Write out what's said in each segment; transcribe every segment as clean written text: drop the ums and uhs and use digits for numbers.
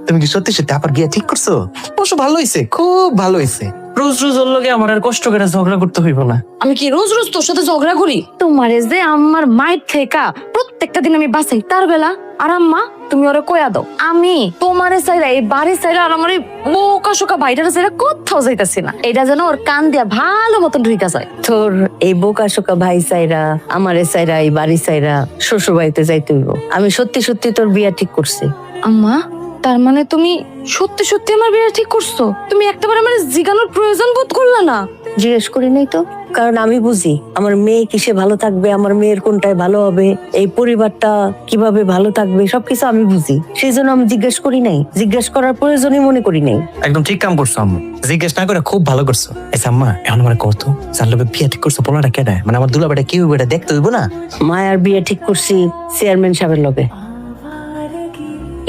তুমি কি সত্যি সত্যি আবার বিয়ে ঠিক করছো? অবশ্য ভালো হয়েছে, খুব ভালো হয়েছে। রোজ রোজ ওর লগে আমার আর কষ্ট করে ঝগড়া করতে হইব না। আমি কি রোজ রোজ তোর সাথে ঝগড়া করি? তোমারে যে আমার মায়ের থেকে প্রত্যেকটা দিন আমি বাঁচাই, তার বেলা আর আম্মা তুমি ওরা কয়া দাও আমি তোমারে চাইরা এই বাড়ি চাইরা আর আমার এই বোকা শোকা ভাইটারে চাইরা কোথাও যাইতাছি না। এটা যেন ওর কান দিয়া ভালো মতন ঢুইকা যায়। তোর এই বোকা শোকা ভাই চাইরা আমারে চাইরা এই বাড়ি চাইরা শ্বশুর বাড়িতে যাইতে হইব। আমি সত্যি সত্যি তোর বিয়া ঠিক করছি। আম্মা তার মানে তুমি সত্যি সত্যি আমার বিয়ে ঠিক করছো? তুমি একটাবার আমার জিগানোর প্রয়োজন বোধ করলা না? জিজ্ঞেস করি নাই তো, কারণ আমি বুঝি আমার মেয়ে কিসে ভালো থাকবে, আমার মেয়ের কোনটায় ভালো হবে, এই পরিবারটা কিভাবে ভালো থাকবে, সবকিছু আমি বুঝি। সেই জন্য আমি জিজ্ঞেস করি নাই, জিজ্ঞেস করার প্রয়োজনই মনে করি নাই। একদম ঠিক কাম করছো আম্মু, জিজ্ঞেস না করে খুব ভালো করছো। আচ্ছা আম্মা, এখন আমার কত যার লগে বিয়ে ঠিক করছো পোলাটা কেডা? মানে আমার দুলাবাটা কি হইব এটা দেখতে হইব না? মায়ার বিয়ে ঠিক করছি চেয়ারম্যান সাহেবের লগে।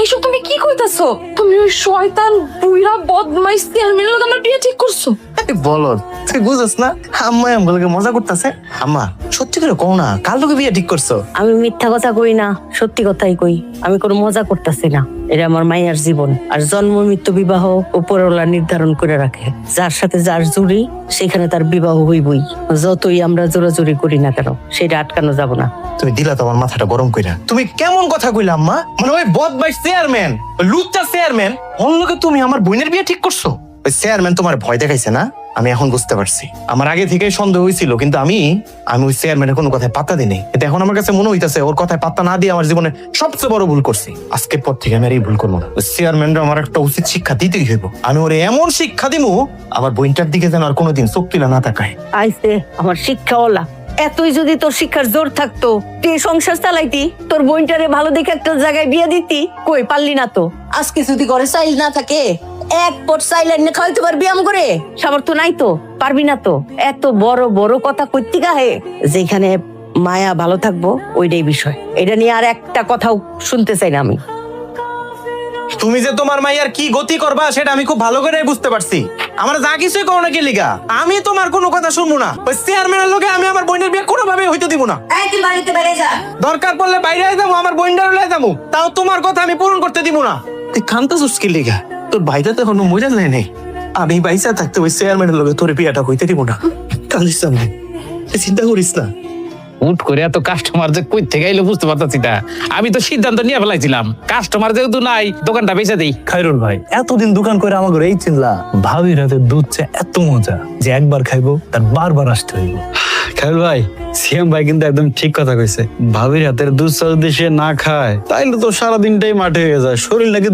এসব তুমি কি কইতাছো? তুমি ওই শয়তান বুইড়া বদমাইশ চেয়ারম্যানের লগে আমার বিয়ে ঠিক করছো? বলো, তুই বুঝছ না আম্মা আমাকে মজা করতেছে? আম্মা সত্যি করে কও না, কার লগে বিয়ে ঠিক করছো? আমি মিথ্যা কথা কই না, সত্যি কথাই কই। আমি কোনো মজা করতেছি না। এটা আমার মায়ের জীবন, আর জন্ম মৃত্যু বিবাহ উপরওয়ালা নির্ধারণ করে রাখে। যার সাথে যার জুড়ি সেখানে তার বিবাহ হইবই, যতই আমরা জোরাজুরি করি না কেন, সেটা আটকানো যাব না। তুমি দিলা তো আমার মাথাটা গরম কইরা। তুমি কেমন কথা কইলা আম্মা? মানে ওই বদমাইশ চেয়ারম্যান, ওই লুচ্চা চেয়ারম্যান, ওর লগে তুমি আমার বোনের বিয়ে ঠিক করছো? ওই চেয়ারম্যান তোমার ভয় দেখাইছে না? আমি এখন বুঝতে পারছি। আমার আগে থেকে সন্দেহ হয়েছিল, কিন্তু আমি ওই চেয়ারম্যানের কোনো কথায় পাত্তা দিই নাই। কিন্তু এখন আমার কাছে মনে হইতাছে ওর কথায় পাত্তা না দিয়ে আমার জীবনে সবচেয়ে বড় ভুল করছি। আজকের পর থেকে আমি আর এই ভুল করবো না। ওই চেয়ারম্যানরা আমার একটা উচিত শিক্ষা দিতেই হইব। আমি ওরে এমন শিক্ষা দিমু, আমার বোনটার দিকে যেন আর কোনোদিন চোখ তুলা না তাকায়। আইসে আমার শিক্ষাওয়ালা। এতই যদি তোর শিক্ষার জোর থাকতো, তুই এই সংসার চালাইতি, তোর বোনটারে ভালো দেখে একটা জায়গায় বিয়ে দিতি, কই পারলি না তো। আজকে যদি ঘরে চাইল না থাকে, এক পট চাইল এনে খাওয়াইতে পারবি আম করে? সামর্থ্য নাই তো, পারবি না তো। এত বড় বড় কথা কইতি গাহে, যেখানে মায়া ভালো থাকবো ওইটাই বিষয়। এটা নিয়ে আর একটা কথাও শুনতে চাই না আমি। তুমি যে তোমার মাইয়ার কি গতি করবা সেটা আমি খুব ভালো করে বুঝতে পারছি। আমার যা কিছুই করো না কি লিগা, আমি তোমার কোনো কথা শুনবো না। ওই চেয়ারম্যানের লোকে আমি আমার বোনের বিয়ে কোনোভাবে হইতে দিব না। তুই বাড়িতে বেড়ে যা, দরকার পড়লে বাইরে যাবো, আমার বোনটার লয়ে যাবো, তাও তোমার কথা আমি পূরণ করতে দিব না। তুই কান্তাছিস কি লিগা? তোর ভাইটা তো এখনো মজা নেই নেই। আমি বাইসা থাকতে ওই চেয়ারম্যানের লোকে তোর বিয়েটা হইতে দিব না। কান্দিস না, চিন্তা করিস না। উঠ করে এত কাস্টমার যে কই থেকে এলো বুঝতে পারতাছি না। আমি তো সিদ্ধান্ত নিয়ে ফেলাইছিলাম, কাস্টমার যেহেতু নাই দোকানটা বেচে দেই। খাইরুল ভাই এতদিন দোকান করে আমাকে এই চিনলা, ভাবির হাতে দুধ চা এত মজা যে একবার খাইবো তার বারবার আসতে হইব। খাইরুল ভাই, সিএম ভাই কিন্তু একদম ঠিক কথা কইছে। ভাবির হাতের দুধ চা যদি সে না খায় তাইলে তো সারাদিনটাই মাঠে হয়ে যায়, শরীর নাকি